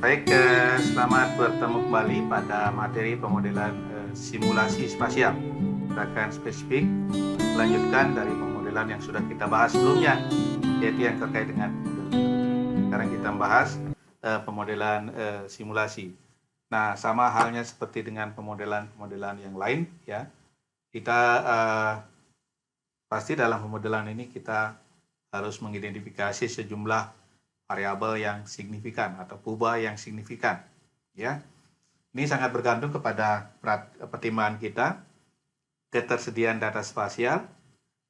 Baik, selamat bertemu kembali pada materi pemodelan simulasi spasial. Kita akan spesifik melanjutkan dari pemodelan yang sudah kita bahas sebelumnya, yaitu yang terkait dengan sekarang kita membahas pemodelan simulasi. Nah, sama halnya seperti dengan pemodelan-pemodelan yang lain, ya. Kita pasti dalam pemodelan ini kita harus mengidentifikasi sejumlah variabel yang signifikan atau perubahan yang signifikan, ya. Ini sangat bergantung kepada pertimbangan kita, ketersediaan data spasial,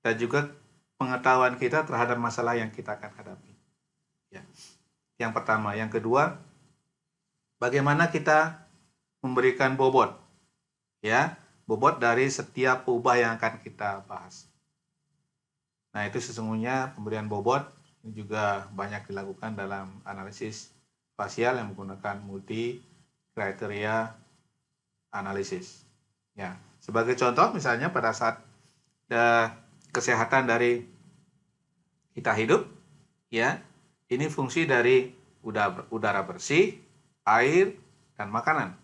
dan juga pengetahuan kita terhadap masalah yang kita akan hadapi. Ya. Yang pertama, yang kedua, bagaimana kita memberikan bobot, ya, bobot dari setiap perubahan yang akan kita bahas. Nah, itu sesungguhnya pemberian bobot ini juga banyak dilakukan dalam analisis spasial yang menggunakan multi kriteria analisis. Ya, sebagai contoh misalnya pada saat kesehatan dari kita hidup, ya, ini fungsi dari udara bersih, air, dan makanan.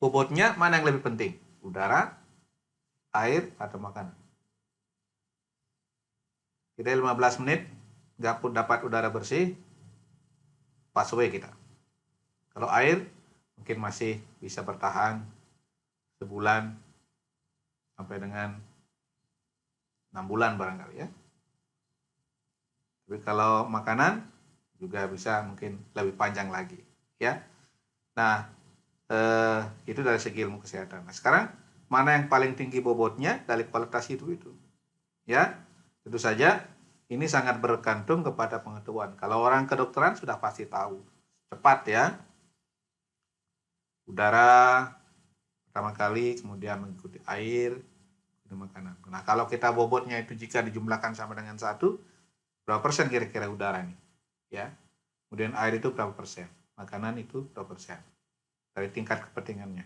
Bobotnya mana yang lebih penting? Udara, air, atau makanan? Kita 15 menit nggak pun dapat udara bersih, pass away kita. Kalau air mungkin masih bisa bertahan sebulan sampai dengan 6 bulan barangkali, ya. Tapi kalau makanan juga bisa mungkin lebih panjang lagi, ya. Nah, itu dari segi ilmu kesehatan. Nah, sekarang mana yang paling tinggi bobotnya dari kualitas hidup itu, ya. Tentu saja ini sangat bergantung kepada pengetahuan. Kalau orang kedokteran sudah pasti tahu, cepat, ya. Udara pertama kali, kemudian mengikuti air, kemudian makanan. Nah, kalau kita bobotnya itu jika dijumlahkan sama dengan 1, berapa persen kira-kira udara ini? Ya. Kemudian air itu berapa persen? Makanan itu berapa persen? Dari tingkat kepentingannya.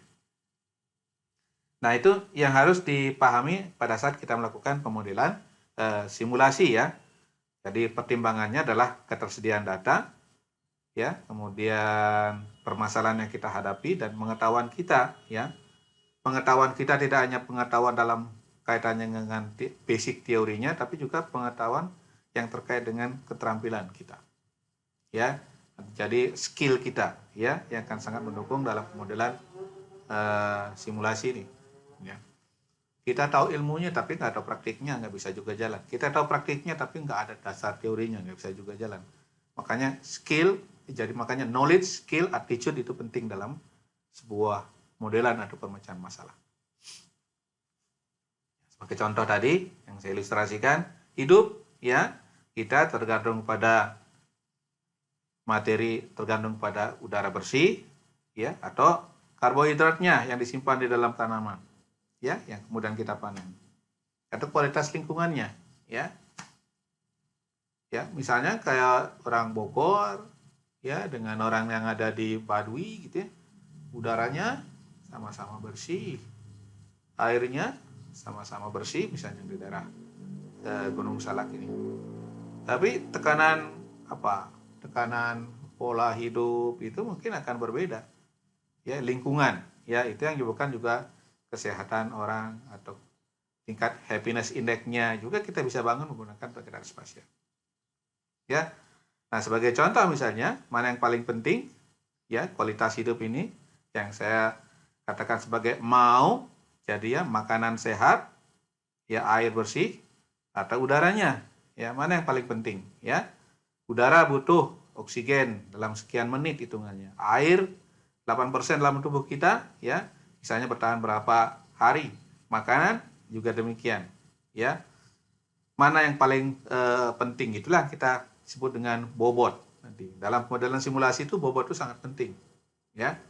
Nah, itu yang harus dipahami pada saat kita melakukan pemodelan simulasi, ya. Jadi pertimbangannya adalah ketersediaan data, ya, kemudian permasalahan yang kita hadapi dan pengetahuan kita, ya. Pengetahuan kita tidak hanya pengetahuan dalam kaitannya dengan basic teorinya, tapi juga pengetahuan yang terkait dengan keterampilan kita, ya. Jadi skill kita, ya, yang akan sangat mendukung dalam pemodelan simulasi ini, ya. Kita tahu ilmunya tapi nggak tahu praktiknya, nggak bisa juga jalan. Kita tahu praktiknya tapi nggak ada dasar teorinya, nggak bisa juga jalan. Makanya skill, makanya knowledge, skill, attitude itu penting dalam sebuah modelan atau pemecahan masalah. Sebagai contoh tadi yang saya ilustrasikan, hidup, ya, kita tergantung pada materi, tergantung pada udara bersih, ya, atau karbohidratnya yang disimpan di dalam tanaman, ya, yang kemudian kita panen, atau kualitas lingkungannya, ya. Ya, misalnya kayak orang Bogor, ya, dengan orang yang ada di Baduy gitu, ya, udaranya sama-sama bersih, airnya sama-sama bersih, misalnya di daerah Gunung Salak ini. Tapi tekanan pola hidup itu mungkin akan berbeda, ya, lingkungan, ya, itu yang menyebabkan juga kesehatan orang atau tingkat happiness index-nya juga kita bisa bangun menggunakan perkiraan spasial, ya. Nah, sebagai contoh misalnya mana yang paling penting, ya, kualitas hidup ini yang saya katakan sebagai mau jadi, ya, makanan sehat, ya, air bersih, atau udaranya, ya, mana yang paling penting, ya. Udara butuh oksigen dalam sekian menit hitungannya, air 8% dalam tubuh kita, ya, misalnya bertahan berapa hari. Makanan juga demikian, ya. Mana yang paling penting, itulah kita sebut dengan bobot. Nanti dalam modelan simulasi itu bobot itu sangat penting, ya.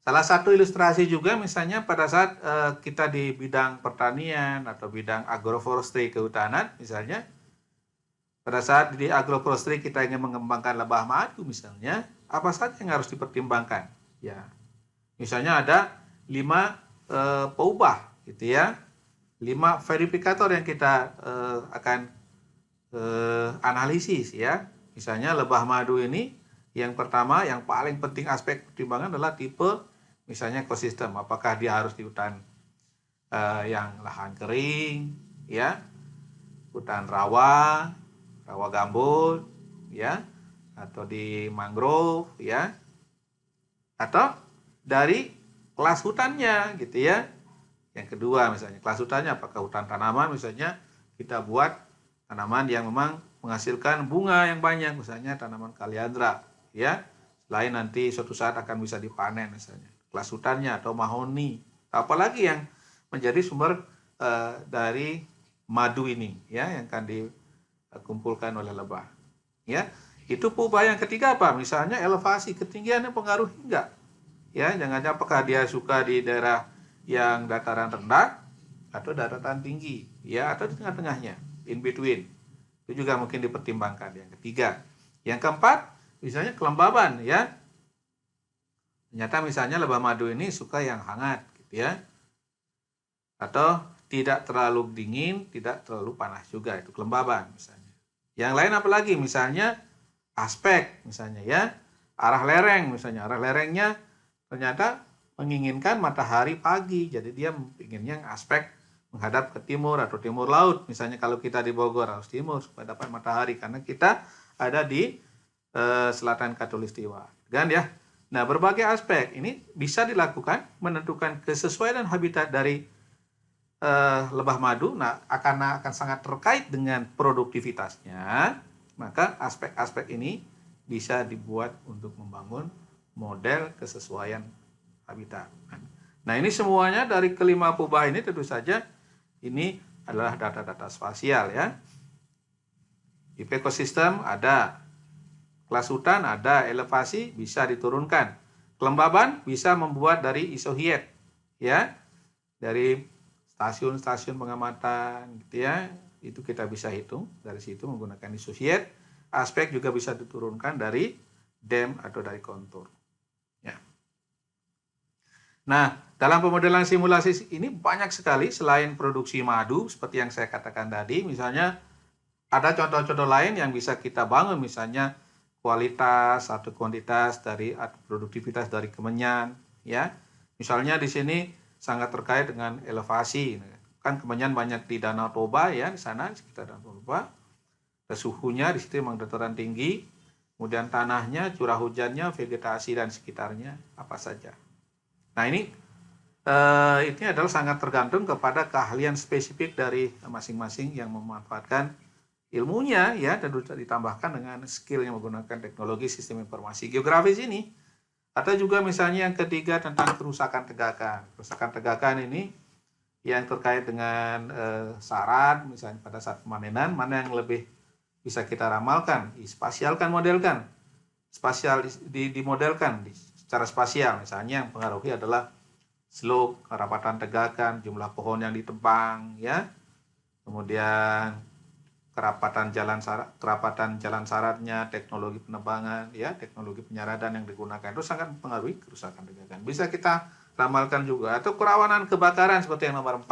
Salah satu ilustrasi juga misalnya pada saat kita di bidang pertanian atau bidang agroforestry, kehutanan misalnya, pada saat di agroforestry kita ingin mengembangkan lebah madu misalnya, apa saja yang harus dipertimbangkan, ya. Misalnya ada 5 peubah, gitu, ya, 5 verifikator yang kita akan analisis, ya. Misalnya lebah madu ini yang pertama, yang paling penting aspek pertimbangan adalah tipe misalnya ekosistem. Apakah dia harus di hutan yang lahan kering, ya, hutan rawa, rawa gambut, ya, atau di mangrove, ya, atau dari kelas hutannya, gitu ya. Yang kedua misalnya kelas hutannya, apakah hutan tanaman misalnya kita buat tanaman yang memang menghasilkan bunga yang banyak, misalnya tanaman kaliandra, ya, selain nanti suatu saat akan bisa dipanen misalnya. Kelas hutannya atau mahoni, apalagi yang menjadi sumber dari madu ini, ya, yang akan dikumpulkan oleh lebah, ya. Itu pupah yang ketiga apa? Misalnya elevasi, ketinggiannya pengaruh enggak? Ya, jangan apakah dia suka di daerah yang dataran rendah atau daratan tinggi, ya, atau di tengah-tengahnya, in between. Itu juga mungkin dipertimbangkan. Yang ketiga. Yang keempat, misalnya kelembaban, ya. Ternyata misalnya lebah madu ini suka yang hangat, gitu ya. Atau tidak terlalu dingin, tidak terlalu panas juga, itu kelembaban misalnya. Yang lain apalagi? Misalnya aspek, misalnya, ya. Arah lereng misalnya, arah lerengnya ternyata menginginkan matahari pagi, jadi dia inginnya aspek menghadap ke timur atau timur laut. Misalnya kalau kita di Bogor harus timur supaya dapat matahari, karena kita ada di selatan Katulistiwa, kan ya. Nah, berbagai aspek ini bisa dilakukan menentukan kesesuaian habitat dari lebah madu. Nah, akan sangat terkait dengan produktivitasnya, maka aspek-aspek ini bisa dibuat untuk membangun model kesesuaian habitat. Nah, ini semuanya dari kelima pubah ini tentu saja ini adalah data-data spasial, ya. Di ekosistem ada, kelas hutan ada, elevasi bisa diturunkan. Kelembaban bisa membuat dari isohiet, ya. Dari stasiun-stasiun pengamatan, gitu ya. Itu kita bisa hitung dari situ menggunakan isohiet. Aspek juga bisa diturunkan dari DEM atau dari kontur. Ya. Nah, dalam pemodelan simulasi ini banyak sekali selain produksi madu seperti yang saya katakan tadi, misalnya ada contoh-contoh lain yang bisa kita bangun, misalnya kualitas atau kuantitas dari atau produktivitas dari kemenyan, ya. Misalnya di sini sangat terkait dengan elevasi. Kan kemenyan banyak di Danau Toba, ya, di sana di sekitar Danau Toba. Suhunya di situ memang dataran tinggi, kemudian tanahnya, curah hujannya, vegetasi dan sekitarnya apa saja. Nah, ini adalah sangat tergantung kepada keahlian spesifik dari masing-masing yang memanfaatkan ilmunya, ya, dan ditambahkan dengan skill yang menggunakan teknologi sistem informasi geografis ini. Atau juga misalnya yang ketiga tentang kerusakan tegakan. Kerusakan tegakan ini yang terkait dengan sarat, misalnya pada saat pemanenan, mana yang lebih bisa kita ramalkan, spasialkan, modelkan, spasial dimodelkan secara spasial. Misalnya yang pengaruhi adalah slope, kerapatan tegakan, jumlah pohon yang ditebang, ya, kemudian kerapatan jalan syaratnya, teknologi penebangan, ya, teknologi penyaradan yang digunakan itu sangat mempengaruhi kerusakan tegakan. Bisa kita ramalkan juga. Atau kerawanan kebakaran seperti yang nomor 4,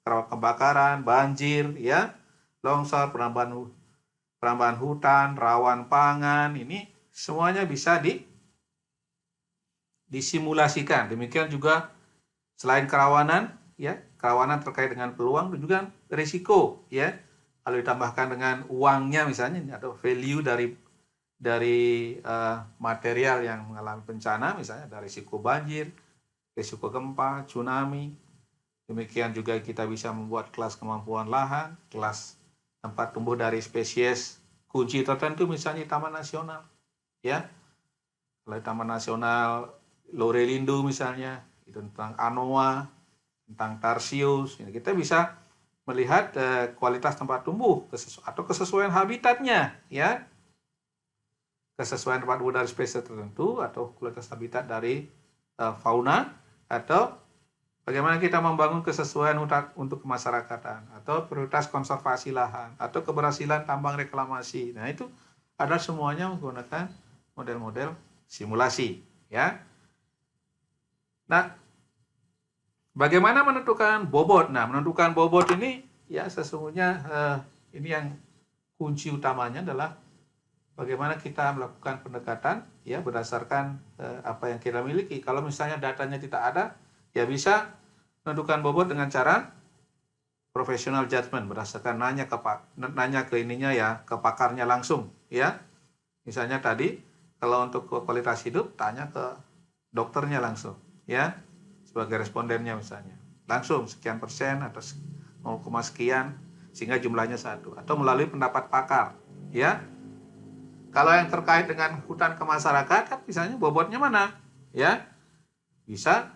kerawanan kebakaran, banjir, ya, longsor, penambahan hutan, rawan pangan, ini semuanya bisa disimulasikan. Demikian juga selain kerawanan, ya, kerawanan terkait dengan peluang dan juga risiko, ya. Kalau ditambahkan dengan uangnya misalnya atau value dari material yang mengalami bencana, misalnya dari risiko banjir, risiko gempa, tsunami. Demikian juga kita bisa membuat kelas kemampuan lahan, kelas tempat tumbuh dari spesies kunci tertentu, misalnya Taman Nasional, ya. Kalau Taman Nasional Lorelindo misalnya, itu tentang anoa, tentang tarsius, kita bisa melihat kualitas tempat tumbuh atau kesesuaian habitatnya, ya, kesesuaian tempat tumbuh dari spesies tertentu atau kualitas habitat dari fauna, atau bagaimana kita membangun kesesuaian untuk kemasyarakatan atau prioritas konservasi lahan atau keberhasilan tambang reklamasi. Nah, itu ada semuanya menggunakan model-model simulasi, ya. Nah, bagaimana menentukan bobot? Nah, menentukan bobot ini, ya, sesungguhnya ini yang kunci utamanya adalah bagaimana kita melakukan pendekatan ya berdasarkan apa yang kita miliki. Kalau misalnya datanya tidak ada, ya bisa menentukan bobot dengan cara professional judgment berdasarkan nanya ke ininya ya, ke pakarnya langsung ya. Misalnya tadi kalau untuk kualitas hidup tanya ke dokternya langsung ya, sebagai respondennya misalnya. Langsung sekian persen atau 0, sekian sehingga jumlahnya 1 atau melalui pendapat pakar ya. Kalau yang terkait dengan hutan kemasyarakatan misalnya bobotnya mana ya, bisa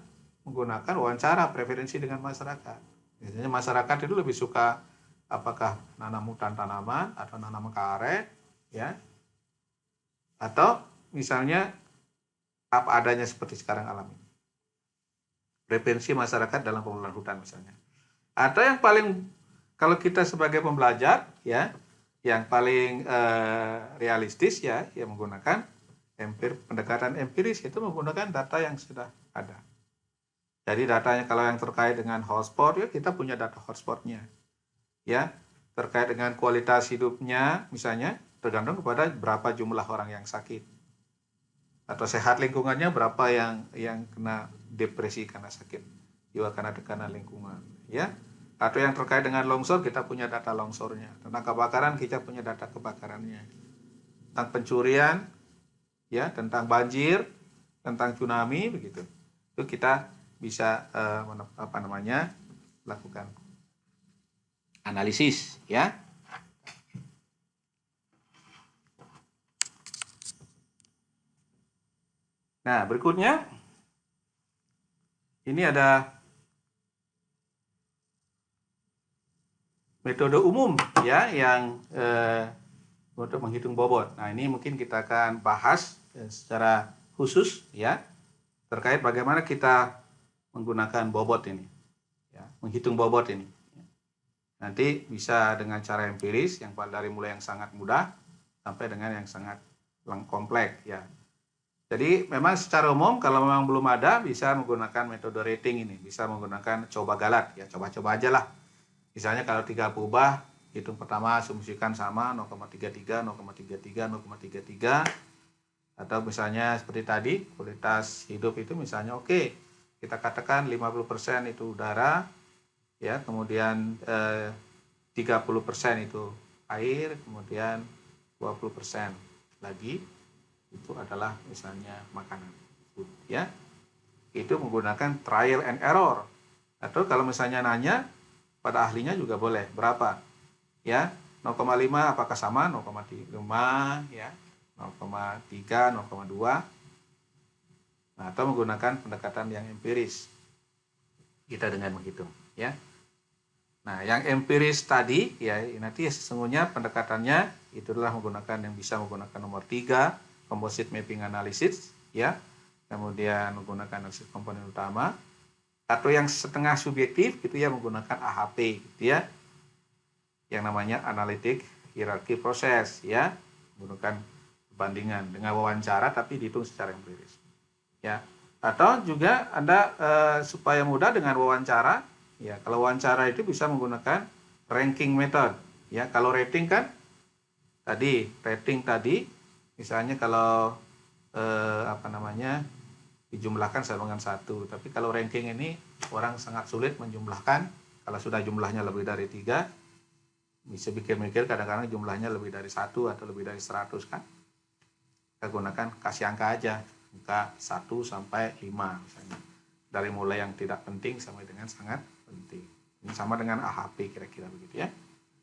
menggunakan wawancara preferensi dengan masyarakat. Biasanya masyarakat itu lebih suka apakah nanam hutan tanaman atau nanam karet ya, atau misalnya apa adanya seperti sekarang alami. Preferensi masyarakat dalam pengelolaan hutan misalnya. Atau yang paling kalau kita sebagai pembelajar ya, yang paling realistis ya, yang menggunakan pendekatan empiris itu menggunakan data yang sudah ada. Jadi datanya kalau yang terkait dengan hotspot ya kita punya data hotspotnya. Ya, terkait dengan kualitas hidupnya misalnya tergantung kepada berapa jumlah orang yang sakit. Atau sehat lingkungannya berapa yang kena depresi karena sakit jiwa karena tekanan lingkungan, ya. Atau yang terkait dengan longsor kita punya data longsornya. Tentang kebakaran kita punya data kebakarannya. Tentang pencurian ya, tentang banjir, tentang tsunami begitu. Itu kita bisa lakukan analisis ya. Nah, berikutnya ini ada metode umum ya yang untuk menghitung bobot. Nah, ini mungkin kita akan bahas secara khusus ya terkait bagaimana kita menggunakan bobot ini, ya, menghitung bobot ini. Nanti bisa dengan cara empiris yang dari mulai yang sangat mudah sampai dengan yang sangat kompleks ya. Jadi memang secara umum kalau memang belum ada bisa menggunakan metode rating ini, bisa menggunakan coba galat ya, coba-coba aja lah. Misalnya kalau 3 kubah, hitung pertama asumsikan sama 0,33, 0,33, 0,33. Atau misalnya seperti tadi, kualitas hidup itu misalnya oke, kita katakan 50% itu udara, ya, kemudian 30% itu air, kemudian 20% lagi itu adalah misalnya makanan, food, ya. Itu menggunakan trial and error. Atau kalau misalnya nanya pada ahlinya juga boleh, berapa? Ya, 0,5 apakah sama 0,5 ya, 0,3, 0,2. Nah, atau menggunakan pendekatan yang empiris. Kita dengan menghitung, ya. Nah, yang empiris tadi ya nanti sesungguhnya pendekatannya itu adalah menggunakan yang bisa menggunakan nomor 3, composite mapping analysis ya. Kemudian menggunakan analisis komponen utama atau yang setengah subjektif gitu ya menggunakan AHP gitu ya. Yang namanya analytic hierarchy process ya, menggunakan perbandingan dengan wawancara tapi dihitung secara empiris. Ya. Atau juga Anda supaya mudah dengan wawancara. Ya, kalau wawancara itu bisa menggunakan ranking method. Ya, kalau rating kan rating tadi misalnya kalau dijumlahkan sama dengan 1. Tapi kalau ranking ini orang sangat sulit menjumlahkan. Kalau sudah jumlahnya lebih dari 3, bisa mikir-mikir kadang-kadang jumlahnya lebih dari 1 atau lebih dari 100 kan. Kita gunakan kasih angka aja. Angka 1 sampai 5 misalnya. Dari mulai yang tidak penting sampai dengan sangat penting. Ini sama dengan AHP kira-kira begitu ya.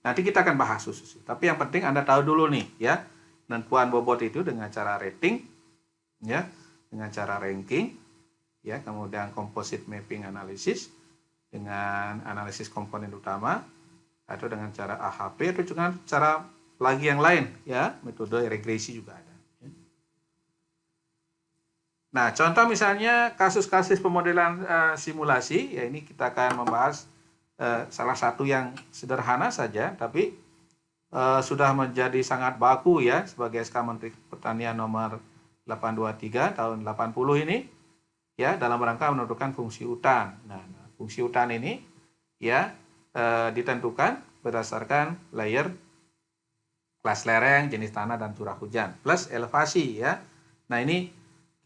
Nanti kita akan bahas khusus. Tapi yang penting Anda tahu dulu nih ya. Penentuan bobot itu dengan cara rating ya, dengan cara ranking ya, kemudian composite mapping analysis dengan analisis komponen utama atau dengan cara AHP atau dengan cara lagi yang lain ya, metode regresi juga ada. Nah, contoh misalnya kasus-kasus pemodelan simulasi, ya ini kita akan membahas salah satu yang sederhana saja, tapi sudah menjadi sangat baku ya sebagai SK Menteri Pertanian nomor 823 tahun 80 ini, ya dalam rangka menentukan fungsi hutan. Nah, fungsi hutan ini ya ditentukan berdasarkan layer kelas lereng, jenis tanah dan curah hujan plus elevasi ya. Nah, ini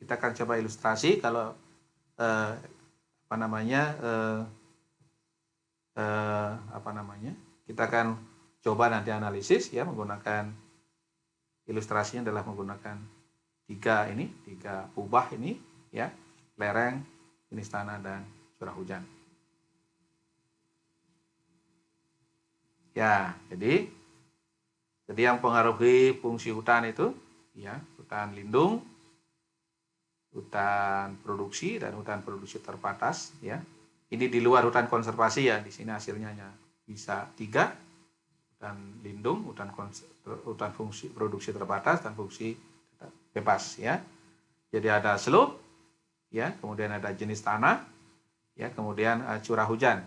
kita akan coba ilustrasi kalau kita akan coba nanti analisis ya menggunakan ilustrasinya adalah menggunakan tiga kubah ini ya, lereng, jenis tanah dan curah hujan. Ya, jadi yang mempengaruhi fungsi hutan itu ya, hutan lindung, hutan produksi dan hutan produksi terbatas ya. Ini di luar hutan konservasi ya, di sini hasilnya bisa 3, hutan lindung, hutan fungsi produksi terbatas dan fungsi bebas ya. Jadi ada slope ya, kemudian ada jenis tanah ya, kemudian curah hujan.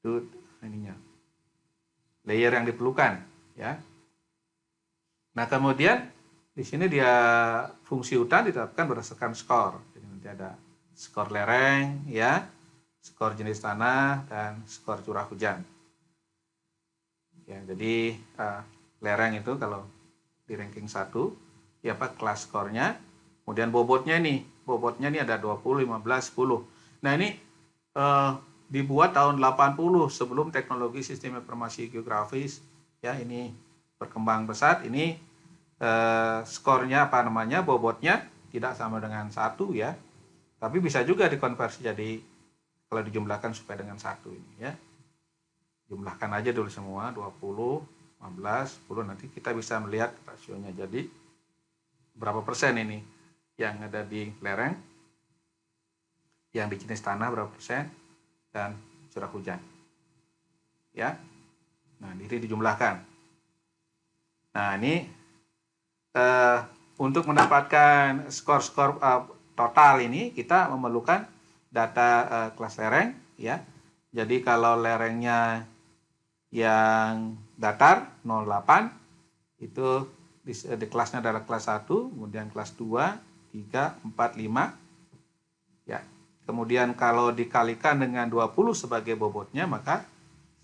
Itu ininya. Layer yang diperlukan ya. Nah, kemudian di sini dia fungsi hutan ditetapkan berdasarkan skor. Jadi nanti ada skor lereng ya, skor jenis tanah dan skor curah hujan. Ya, jadi lereng itu kalau di ranking 1 ya kelas skornya. Kemudian bobotnya ini ada 20, 15, 10. Nah, ini dibuat tahun 80 sebelum teknologi sistem informasi geografis ya ini berkembang pesat. Ini skornya bobotnya tidak sama dengan 1 ya, tapi bisa juga dikonversi jadi kalau dijumlahkan supaya dengan 1 ini ya. Jumlahkan aja dulu semua 20, 15, 10, nanti kita bisa melihat rasionya. Jadi berapa persen ini yang ada di lereng, yang di jenis tanah berapa persen, dan curah hujan ya. Nah, ini dijumlahkan. Nah, ini untuk mendapatkan skor-skor total ini kita memerlukan data kelas lereng ya. Jadi kalau lerengnya yang datar 08 itu di kelasnya adalah kelas 1, kemudian kelas 2, 3, 4, 5 ya. Kemudian kalau dikalikan dengan 20 sebagai bobotnya, maka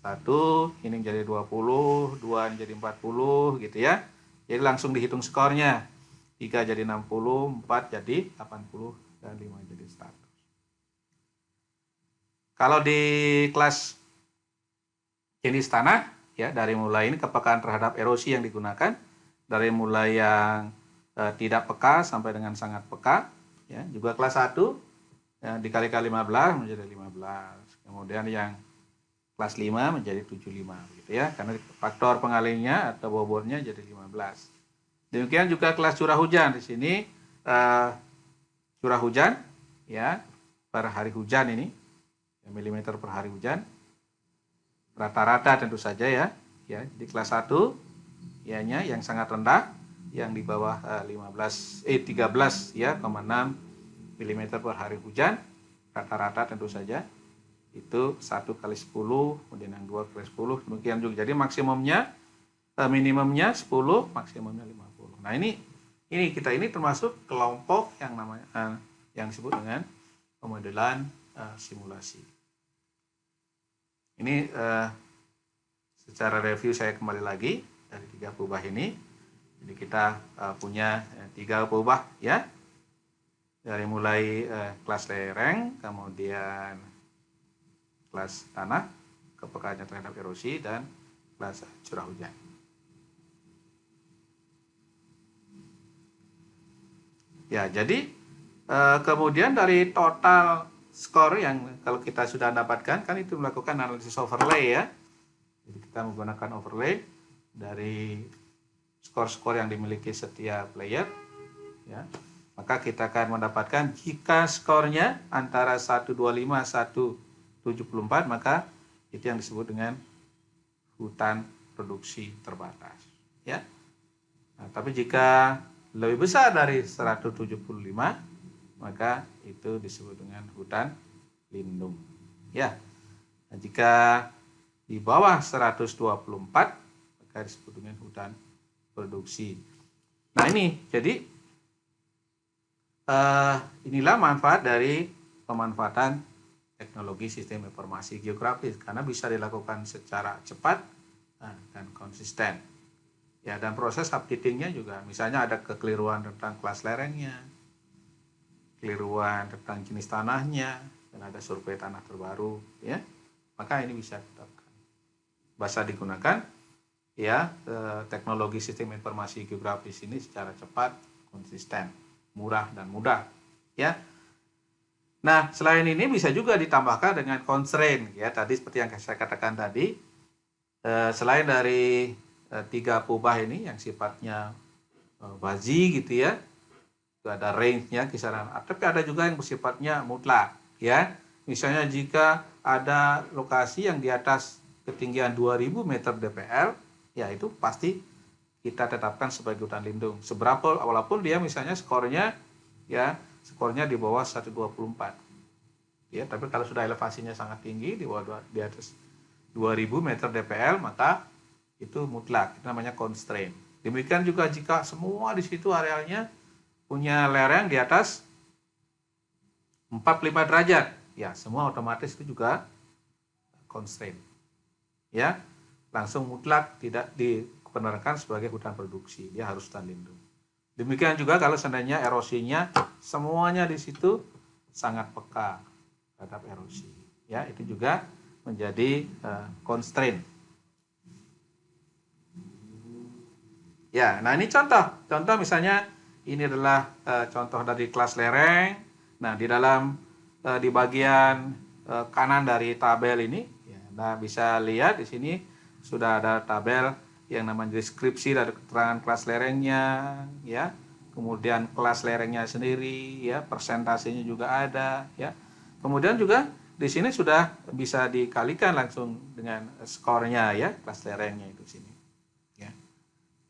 1 ini jadi 20, 2 jadi 40 gitu ya. Jadi langsung dihitung skornya. 3 jadi 60, 4 jadi 80, dan 5 jadi 100. Kalau di kelas jenis tanah, ya dari mulai ini kepekaan terhadap erosi yang digunakan, dari mulai yang tidak peka sampai dengan sangat peka, ya juga kelas 1, ya, dikali-kali 15 menjadi 15. Kemudian yang kelas 5 menjadi 75 gitu ya, karena faktor pengalinya atau bobotnya jadi 15. Demikian juga kelas curah hujan. Di sini curah hujan ya per hari hujan ini ya, milimeter per hari hujan rata-rata tentu saja ya. Di kelas 1 ianya yang sangat rendah, yang di bawah 13 ya 0,6 mm per hari hujan rata-rata tentu saja itu 1 kali 10, kemudian yang 2 kali 10, demikian juga. Jadi maksimumnya minimumnya 10, maksimumnya 50. Nah, ini kita ini termasuk kelompok yang namanya yang disebut dengan pemodelan simulasi. Ini secara review saya kembali lagi dari 3 kubah ini. Jadi kita punya 3 kubah ya. Dari mulai kelas lereng, kemudian kelas tanah, kepekaannya terhadap erosi, dan kelas curah hujan. Ya, jadi kemudian dari total skor yang kalau kita sudah dapatkan, kan itu melakukan analisis overlay ya. Jadi kita menggunakan overlay dari skor-skor yang dimiliki setiap player ya. Maka kita akan mendapatkan jika skornya antara 125 174, maka itu yang disebut dengan hutan produksi terbatas ya. Nah, tapi jika lebih besar dari 175, maka itu disebut dengan hutan lindung ya. Nah, jika di bawah 124, maka disebut dengan hutan produksi. Nah, ini jadi inilah manfaat dari pemanfaatan teknologi sistem informasi geografis, karena bisa dilakukan secara cepat dan konsisten. Ya, dan proses updatingnya juga, misalnya ada kekeliruan tentang kelas lerengnya, kekeliruan tentang jenis tanahnya, dan ada survei tanah terbaru, ya, maka ini bisa ditetapkan. Bisa digunakan, ya, teknologi sistem informasi geografis ini secara cepat, konsisten, murah dan mudah, ya. Nah, selain ini bisa juga ditambahkan dengan constraint, ya, tadi seperti yang saya katakan tadi, selain dari tiga pubah ini yang sifatnya bazi gitu ya, itu ada range-nya kisaran, tapi ada juga yang bersifatnya mutlak, ya. Misalnya jika ada lokasi yang di atas ketinggian 2000 meter DPL, ya itu pasti kita tetapkan sebagai hutan lindung. Seberapa, walaupun dia misalnya skornya di bawah 124. Ya, tapi kalau sudah elevasinya sangat tinggi di atas 2000 meter DPL, maka itu mutlak, itu namanya constraint. Demikian juga jika semua di situ arealnya punya lereng di atas 45 derajat, ya semua otomatis itu juga constraint. Ya, langsung mutlak tidak diperkenankan sebagai hutan produksi, dia harus hutan lindung. Demikian juga kalau seandainya erosinya semuanya di situ sangat peka terhadap erosi, ya itu juga menjadi constraint. Ya, nah ini contoh misalnya ini adalah contoh dari kelas lereng. Nah, di bagian kanan dari tabel ini, ya, nah bisa lihat di sini sudah ada tabel yang namanya deskripsi dari keterangan kelas lerengnya, ya. Kemudian kelas lerengnya sendiri, ya, persentasenya juga ada, ya. Kemudian juga di sini sudah bisa dikalikan langsung dengan skornya, ya, kelas lerengnya itu sini. Ya.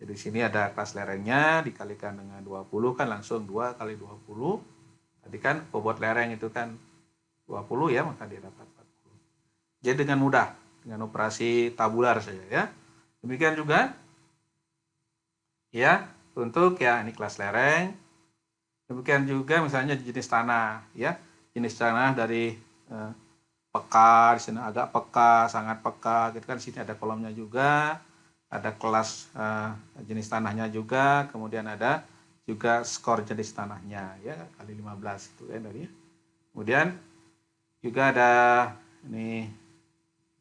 Jadi di sini ada kelas lerengnya dikalikan dengan 20 kan langsung 2 kali 20. Tadi kan bobot lereng itu kan 20 ya, maka dia dapat 40. Jadi dengan mudah dengan operasi tabular saja ya. Demikian juga ya untuk ya ini kelas lereng. Demikian juga misalnya jenis tanah ya. Jenis tanah dari peka, di sini agak peka, sangat peka, gitu kan. Di sini ada kolomnya juga, ada kelas jenis tanahnya juga, kemudian ada juga skor jenis tanahnya ya kali 15 itu ya tadi. Kemudian juga ada ini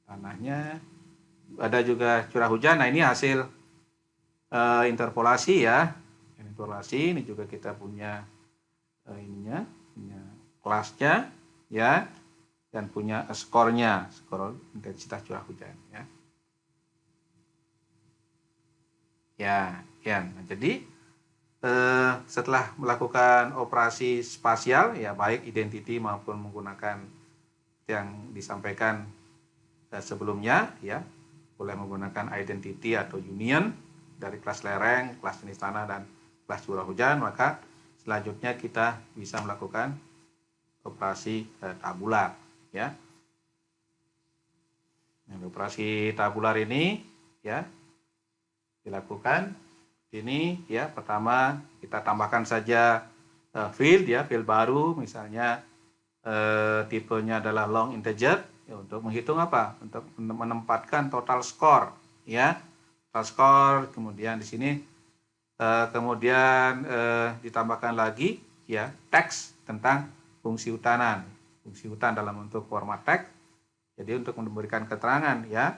tanahnya, ada juga curah hujan. Nah ini hasil interpolasi ya, interpolasi ini juga kita punya ininya, punya kelasnya ya, dan punya skornya, skor intensitas curah hujan ya. Ya, nah, jadi setelah melakukan operasi spasial ya baik identity maupun menggunakan yang disampaikan sebelumnya ya, boleh menggunakan identity atau union dari kelas lereng, kelas jenis tanah dan kelas curah hujan, maka selanjutnya kita bisa melakukan operasi tabular ya. Nah, operasi tabular ini ya dilakukan ini ya, pertama kita tambahkan saja field ya, field baru misalnya tipenya adalah long integer ya, untuk menghitung apa? Untuk menempatkan total score ya. Total score, kemudian di sini kemudian ditambahkan lagi ya teks tentang fungsi hutanan. Fungsi hutan dalam bentuk format teks. Jadi untuk memberikan keterangan ya,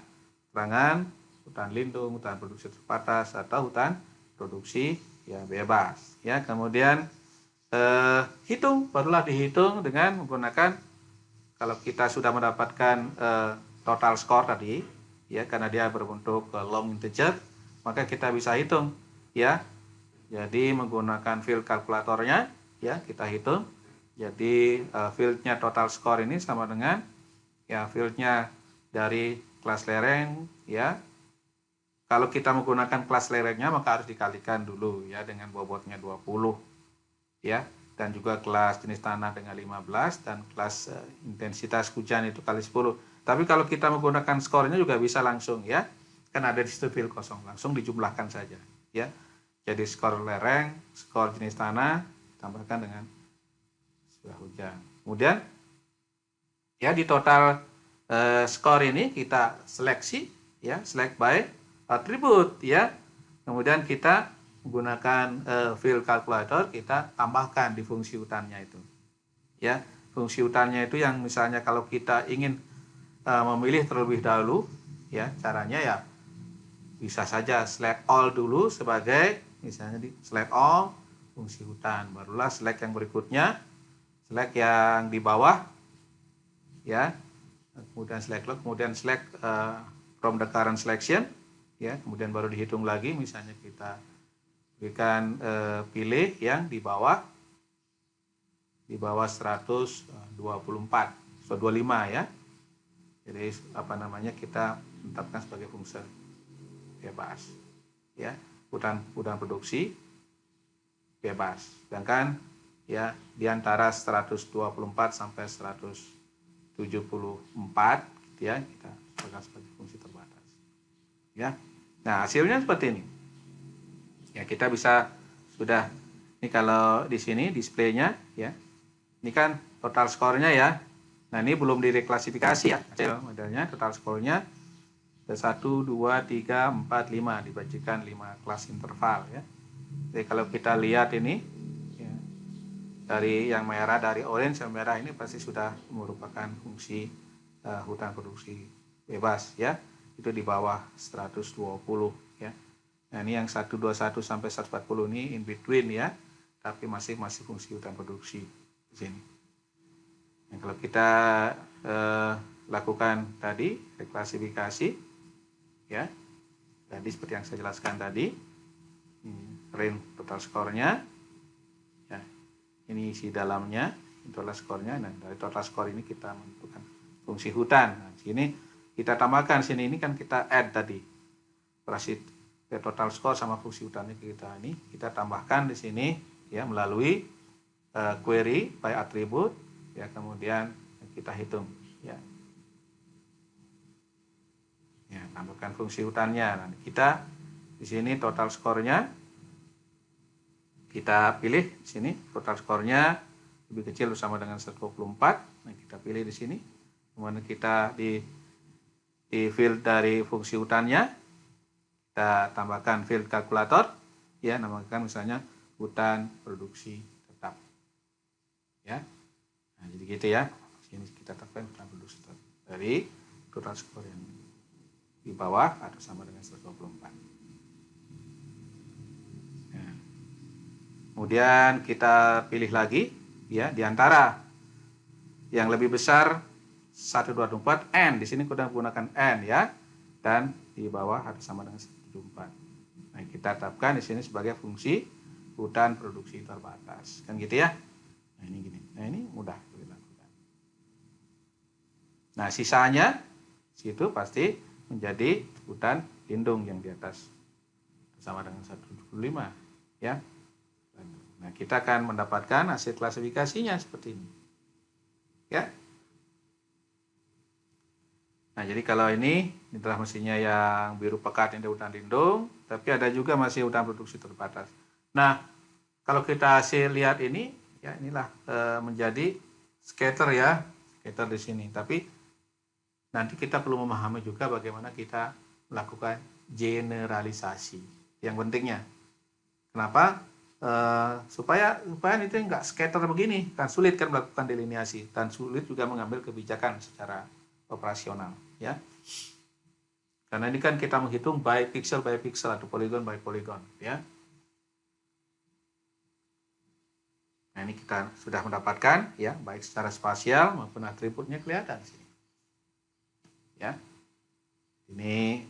keterangan hutan lindung, hutan produksi terbatas atau hutan produksi ya bebas ya. Kemudian hitung, barulah dihitung dengan menggunakan, kalau kita sudah mendapatkan total score tadi ya, karena dia berbentuk long integer, maka kita bisa hitung ya. Jadi menggunakan field kalkulatornya ya, kita hitung. Jadi fieldnya total score ini sama dengan ya fieldnya dari kelas lereng ya. Kalau kita menggunakan kelas lerengnya maka harus dikalikan dulu ya dengan bobotnya 20 ya, dan juga kelas jenis tanah dengan 15 dan kelas intensitas hujan itu kali 10. Tapi kalau kita menggunakan skornya juga bisa langsung ya, kan ada di situ field kosong, langsung dijumlahkan saja ya. Jadi skor lereng, skor jenis tanah tambahkan dengan curah hujan. Kemudian ya di total skor ini kita seleksi ya, select by atribut ya. kemudian kita menggunakan field calculator, kita tambahkan di fungsi hutannya itu. Ya, fungsi hutannya itu yang misalnya kalau kita ingin memilih terlebih dahulu, ya caranya ya bisa saja select all dulu sebagai misalnya di select all fungsi hutan, barulah select yang berikutnya, select yang di bawah, ya, kemudian select log, kemudian select from the current selection, ya, kemudian baru dihitung lagi, misalnya kita berikan pilih yang di bawah 124, 125 ya. Jadi apa namanya, kita tetapkan sebagai fungsi bebas, ya, hutan produksi bebas. Sedangkan ya di antara 124 sampai 174 gitu ya, kita pegang sebagai fungsi terbatas. Ya. Nah, hasilnya seperti ini. Ya, kita bisa sudah ini kalau di sini displaynya ya. Ini kan total skornya ya. Nah, ini belum direklasifikasi ya. Hasil modelnya total skornya 1, 2, 3, 4, 5 dibagikan 5 kelas interval ya. Jadi kalau kita lihat ini ya, dari yang merah, dari orange yang merah ini pasti sudah merupakan fungsi hutan produksi bebas ya. Itu di bawah 120 ya. Nah, ini yang 121 sampai 140 ini in between ya. Tapi masih fungsi hutan produksi di sini. Nah, kalau kita lakukan tadi reklasifikasi ya, jadi seperti yang saya jelaskan tadi, range total skornya, ya, ini isi dalamnya, total skornya. Nah, dari total skor ini kita menentukan fungsi hutan. Nah, sini kita tambahkan, sini ini kan kita add tadi operasi total skor sama fungsi hutannya kita tambahkan di sini ya melalui query by attribute ya, kemudian kita hitung ya. Ya, tambahkan fungsi hutannya. Nah, kita di sini total skornya kita pilih di sini, total skornya lebih kecil sama dengan 124. Nah, kita pilih di sini. Kemudian kita di field dari fungsi hutannya kita tambahkan field kalkulator ya, namakan misalnya hutan produksi tetap. Ya. Nah, jadi gitu ya. Sini kita tetapkan hutan produksi tetap dari total skor yang di bawah atau sama dengan 124. Nah, kemudian kita pilih lagi ya, di antara yang lebih besar 124 N, di sini kita gunakan N ya, dan di bawah atau sama dengan 174. Nah, kita tetapkan di sini sebagai fungsi hutan produksi terbatas. Kan gitu ya. Nah, ini gini. Nah, ini mudah dilakukan. Nah, sisanya situ pasti menjadi hutan lindung yang di atas sama dengan 175 ya. Nah, kita akan mendapatkan hasil klasifikasinya seperti ini ya. Nah, jadi kalau ini adalah mestinya yang biru pekat, ini hutan lindung, tapi ada juga masih hutan produksi terbatas. Nah, kalau kita hasil lihat ini ya, inilah menjadi scatter ya, scatter di sini. Tapi nanti kita perlu memahami juga bagaimana kita melakukan generalisasi. Yang pentingnya, kenapa? Supaya itu nggak scatter begini, kan sulit kan melakukan delineasi, dan sulit juga mengambil kebijakan secara operasional, ya. Karena ini kan kita menghitung by pixel atau polygon by polygon, ya. Nah, ini kita sudah mendapatkan, ya, baik secara spasial maupun atributnya kelihatan sini. Ya, ini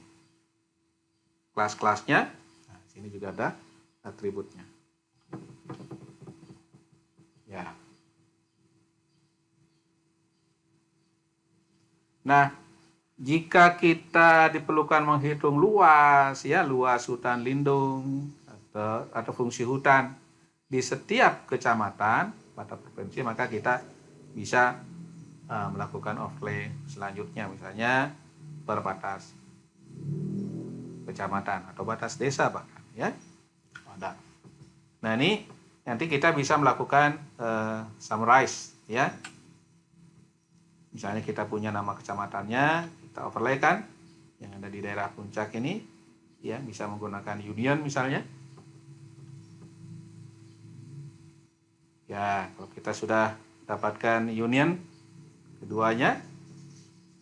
kelas-kelasnya. Nah, sini juga ada atributnya. Ya. Nah, jika kita diperlukan menghitung luas, ya, luas hutan lindung atau fungsi hutan di setiap kecamatan pada provinsi, maka kita bisa melakukan overlay selanjutnya, misalnya per batas kecamatan atau batas desa bahkan ya ada. Nah, ini nanti kita bisa melakukan summarize ya, misalnya kita punya nama kecamatannya, kita overlay kan yang ada di daerah puncak ini ya, bisa menggunakan union misalnya. Ya, kalau kita sudah dapatkan union keduanya,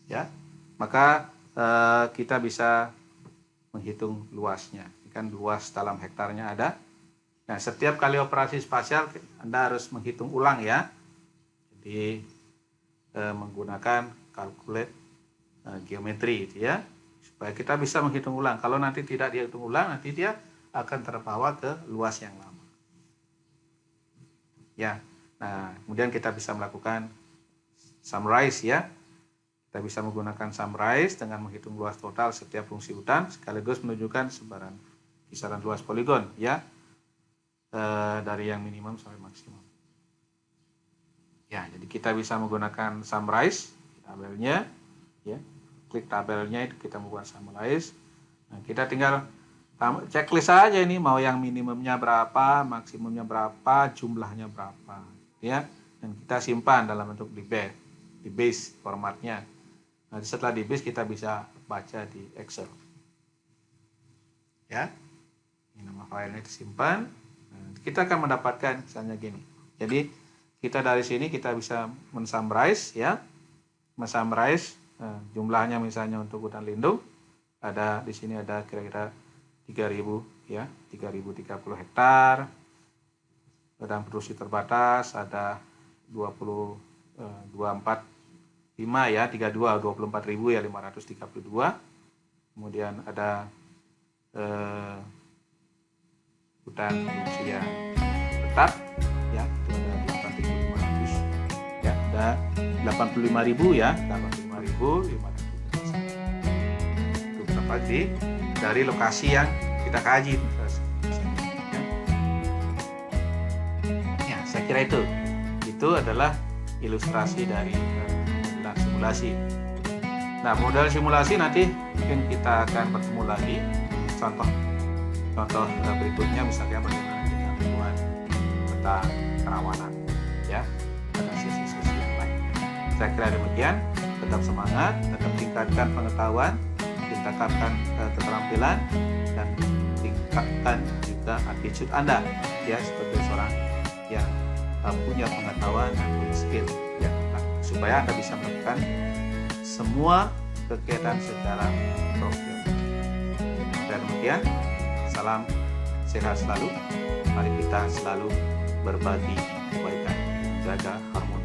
ya, maka kita bisa menghitung luasnya. Ini kan luas dalam hektarnya ada. Nah, setiap kali operasi spasial Anda harus menghitung ulang ya. Jadi menggunakan calculate geometri itu ya, supaya kita bisa menghitung ulang. Kalau nanti tidak dihitung ulang, nanti dia akan terbawa ke luas yang lama. Ya, nah kemudian kita bisa melakukan summarize ya. Kita bisa menggunakan summarize dengan menghitung luas total setiap fungsi hutan sekaligus menunjukkan sebaran kisaran luas poligon ya, dari yang minimum sampai maksimum. Ya, jadi kita bisa menggunakan summarize tabelnya ya. Klik tabelnya itu kita membuat summarize. Nah, kita tinggal checklist aja ini, mau yang minimumnya berapa, maksimumnya berapa, jumlahnya berapa ya, dan kita simpan dalam bentuk di base formatnya. Nah, setelah di base kita bisa baca di Excel ya. Ini nama filenya disimpan. Nah, kita akan mendapatkan misalnya gini. Jadi kita dari sini kita bisa mensummarize ya, mensummarize jumlahnya misalnya untuk hutan lindung ada di sini ada kira-kira 3.000 ya, 3.030 hektar. Dan produksi terbatas ada 245 ya, 24.000 ya 532. Kemudian ada hutan produksi yang tetap ya, itu ada 8.500 ya, ada 85.000 ya, 85.500. Itu berapa sih? Dari lokasi yang kita kaji. Ya, saya kira itu adalah ilustrasi dari model simulasi. Nah, model simulasi nanti mungkin kita akan bertemu lagi contoh berikutnya, misalnya bagaimana kita membuat peta kerawanan ya, pada sesi-sesi yang lain. Saya kira demikian. Tetap semangat, tetap tingkatkan pengetahuan, tingkatkan keterampilan, dan tingkatkan juga attitude Anda ya, sebagai seorang yang punya pengetahuan dan punya skill ya, supaya Anda bisa melakukan semua kegiatan secara profesional. Dan demikian, salam sehat selalu. Mari kita selalu berbagi kebaikan, jaga harmoni